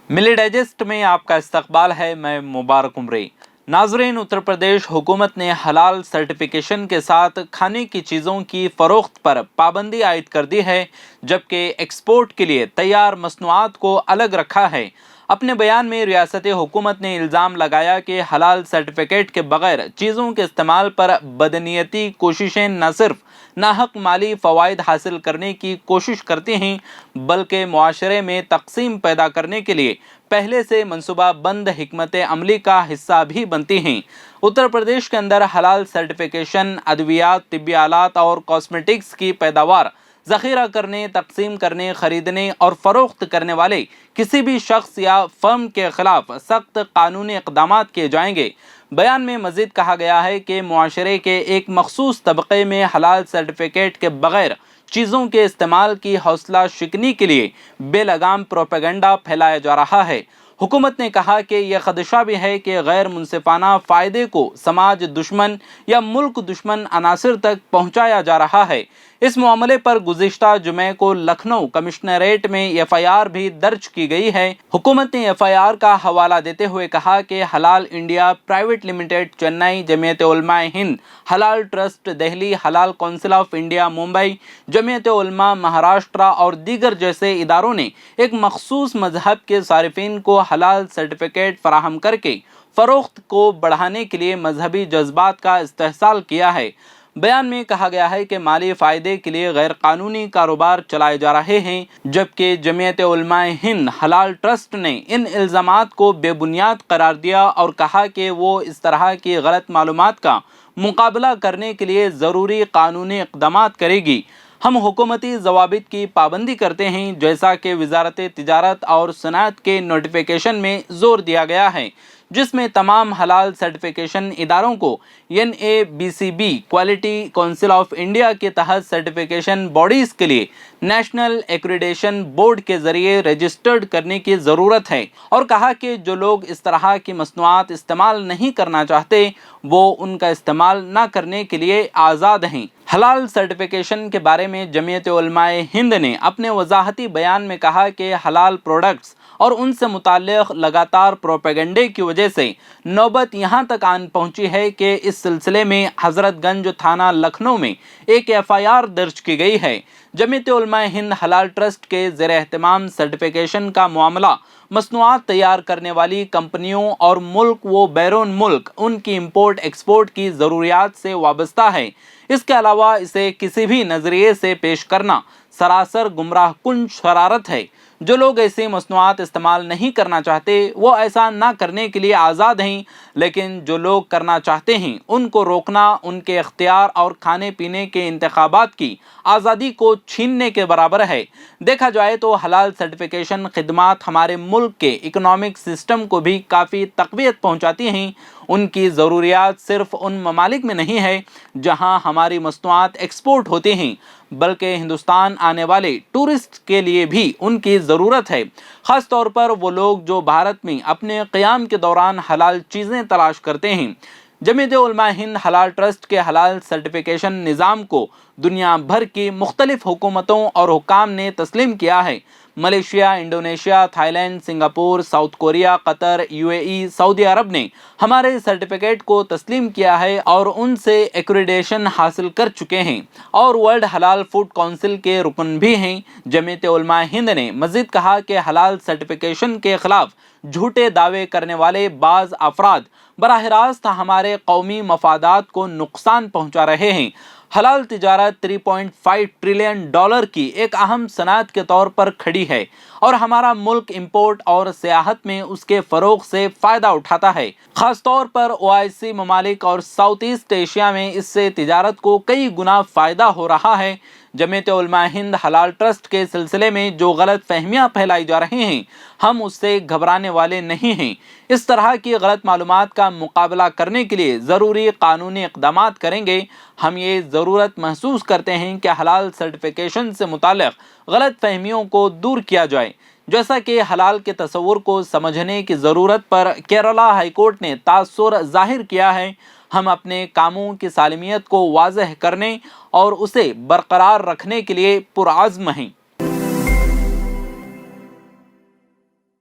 मिली digest में आपका इस्तकबाल है। मैं मुबारक उमरी। नाजरीन, उत्तर प्रदेश हुकूमत ने हलाल सर्टिफिकेशन के साथ खाने की चीज़ों की फ़रोख्त पर पाबंदी आयद कर दी है, जबकि एक्सपोर्ट के लिए तैयार मसनूआत को अलग रखा है। अपने बयान में रियासत हुकूमत ने इल्ज़ाम लगाया कि हलाल सर्टिफिकेट के बगैर चीज़ों के इस्तेमाल पर बदनीयती कोशिशें न सिर्फ नाहक माली फ़वाइद हासिल करने की कोशिश करती हैं, बल्कि मुआशरे में तकसीम पैदा करने के लिए पहले से मनसूबा बंद हिकमत अमली का हिस्सा भी बनती हैं। उत्तर प्रदेश के अंदर हलाल सर्टिफिकेशन अद्वियात, तिब्बी आलात और कॉस्मेटिक्स की पैदावार ज़ख़ीरा करने, तकसीम करने, ख़रीदने और फ़रोख्त करने वाले किसी भी शख्स या फर्म के ख़िलाफ़ सख्त कानूनी इक़दाम किए जाएंगे। बयान में मज़ीद कहा गया है कि मुआशरे के एक मखसूस तबक़े में हलाल सर्टिफिकेट के बग़ैर चीज़ों के इस्तेमाल की हौसला शिकनी के लिए बेलगाम प्रोपेगेंडा फैलाया जा रहा है। हुकूमत ने कहा कि यह खदशा भी है कि गैर मुनसिफाना फ़ायदे को समाज दुश्मन या मुल्क दुश्मन अनासर तक पहुँचाया जा रहा है। इस मामले पर गुज़िश्ता जुमे को लखनऊ कमिश्नरेट में एफ़आईआर भी दर्ज की गई है। हुकूमत ने एफ़आईआर का हवाला देते हुए कहा कि Halal India Private Limited Chennai, Jamiat Ulamae Hind Halal Trust Delhi, Halal Council of India Mumbai, Jamiat Ulama Maharashtra और दीगर जैसे इदारों ने एक मखसूस मजहब के सारिफिन को हलाल सर्टिफिकेट फराहम करके फ़रोख्त को बढ़ाने के लिए मजहबी जज्बात का इस्तेहसाल किया है। बयान में कहा गया है कि माली फ़ायदे के लिए गैर कानूनी कारोबार चलाए जा रहे हैं, जबकि जमीयत उलमाए हिंद हलाल ट्रस्ट ने इन इल्ज़ामात को बेबुनियाद करार दिया और कहा कि वो इस तरह की गलत मालूमात का मुकाबला करने के लिए ज़रूरी कानूनी इक़दाम करेगी। हम हुकूमती ज़वाबित की पाबंदी करते हैं, जैसा कि वज़ारत तिजारत और सनअत के नोटिफिकेशन में ज़ोर दिया गया है, जिसमें तमाम हलाल सर्टिफिकेशन इदारों को NABCB quality council of India के तहत सर्टिफिकेशन बॉडीज़ के लिए नेशनल एक्रीडेशन बोर्ड के ज़रिए रजिस्टर्ड करने की ज़रूरत है, और कहा कि जो लोग इस तरह की मसनूआत इस्तेमाल नहीं करना चाहते वो उनका इस्तेमाल न करने के लिए आज़ाद हैं। हलाल सर्टिफिकेशन के बारे में जमीयत उलमाए हिंद ने अपने वजाहती बयान में कहा कि हलाल प्रोडक्ट्स और उनसे मुताल्लिक़ लगातार प्रोपेगेंडे की वजह से नौबत यहाँ तक आन पहुँची है कि इस सिलसिले में हज़रतगंज थाना लखनऊ में एक एफ़आईआर दर्ज की गई है। जमीयत उलमाए हिंद हलाल ट्रस्ट के ज़ेर एहतमाम सर्टिफिकेशन का मामला मसनूआत तैयार करने वाली कंपनियों और मुल्क व बैरून मुल्क उनकी इंपोर्ट एक्सपोर्ट की ज़रूरियात से वाबस्ता है। इसके अलावा इसे किसी भी नज़रिए से पेश करना सरासर गुमराह कुन शरारत है। जो लोग ऐसी मसनूआत इस्तेमाल नहीं करना चाहते वो ऐसा ना करने के लिए आज़ाद हैं, लेकिन जो लोग करना चाहते हैं उनको रोकना उनके इख्तियार और खाने पीने के इंतखाबात की आज़ादी को छीनने के बराबर है। देखा जाए तो हलाल सर्टिफिकेशन खिदमात हमारे मुल्क के इकनॉमिक सिस्टम को भी काफ़ी तक़वियत पहुँचाती हैं। उनकी ज़रूरियात सिर्फ़ उन ममालिक में नहीं है जहाँ हमारी मसनूआत एक्सपोर्ट होती हैं, बल्कि हिंदुस्तान आने वाले टूरिस्ट के लिए भी उनकी ज़रूरत है। ख़ास तौर पर वो लोग जो भारत में अपने क़याम के दौरान हलाल चीज़ें तलाश करते हैं। जमीयत उलमाए हिंद हलाल ट्रस्ट के हलाल सर्टिफिकेशन निज़ाम को दुनिया भर की मुख्तलिफ हुकूमतों और हुक्काम ने तस्लीम किया है। Malaysia, Indonesia, Thailand, Singapore, South Korea, Qatar, UAE, Saudi Arab ने हमारे सर्टिफिकेट को तस्लीम किया है और उनसे एक्रीडेशन हासिल कर चुके हैं और वर्ल्ड हलाल फूड काउंसिल के रुकन भी हैं। जमीयत उलमाए हिंद ने मज़ीद कहा कि हलाल सर्टिफिकेशन के ख़िलाफ़ झूठे दावे करने वाले बाज़ अफराद बराह रास्त हमारे कौमी मफादात को नुकसान पहुँचा रहे हैं। हलाल तिजारत $3.5 ट्रिलियन की एक अहम सनअत के तौर पर खड़ी है और हमारा मुल्क इंपोर्ट और सियाहत में उसके फ़रोग़ से फ़ायदा उठाता है। ख़ास तौर पर OIC ममालिक और साउथ ईस्ट एशिया में इससे तिजारत को कई गुना फ़ायदा हो रहा है। जमीयत उलमाए हिंद हलाल ट्रस्ट के सिलसिले में जो गलत फहमियाँ फैलाई जा रही हैं, हम उससे घबराने वाले नहीं हैं। इस तरह की गलत मालूमात का मुकाबला करने के लिए ज़रूरी कानूनी इक़दाम करेंगे। हम ये ज़रूरत महसूस करते हैं कि हलाल सर्टिफिकेशन से मुताल्लिक़ गलत फहमियों को दूर किया जाए। जैसा कि हलाल के तस्वुर को समझने की ज़रूरत पर केरला हाई कोर्ट ने तासुर ज़ाहिर किया है, हम अपने कामों की सालमियत को वाज़ह करने और उसे बरकरार रखने के लिए पुरआज़्म हैं।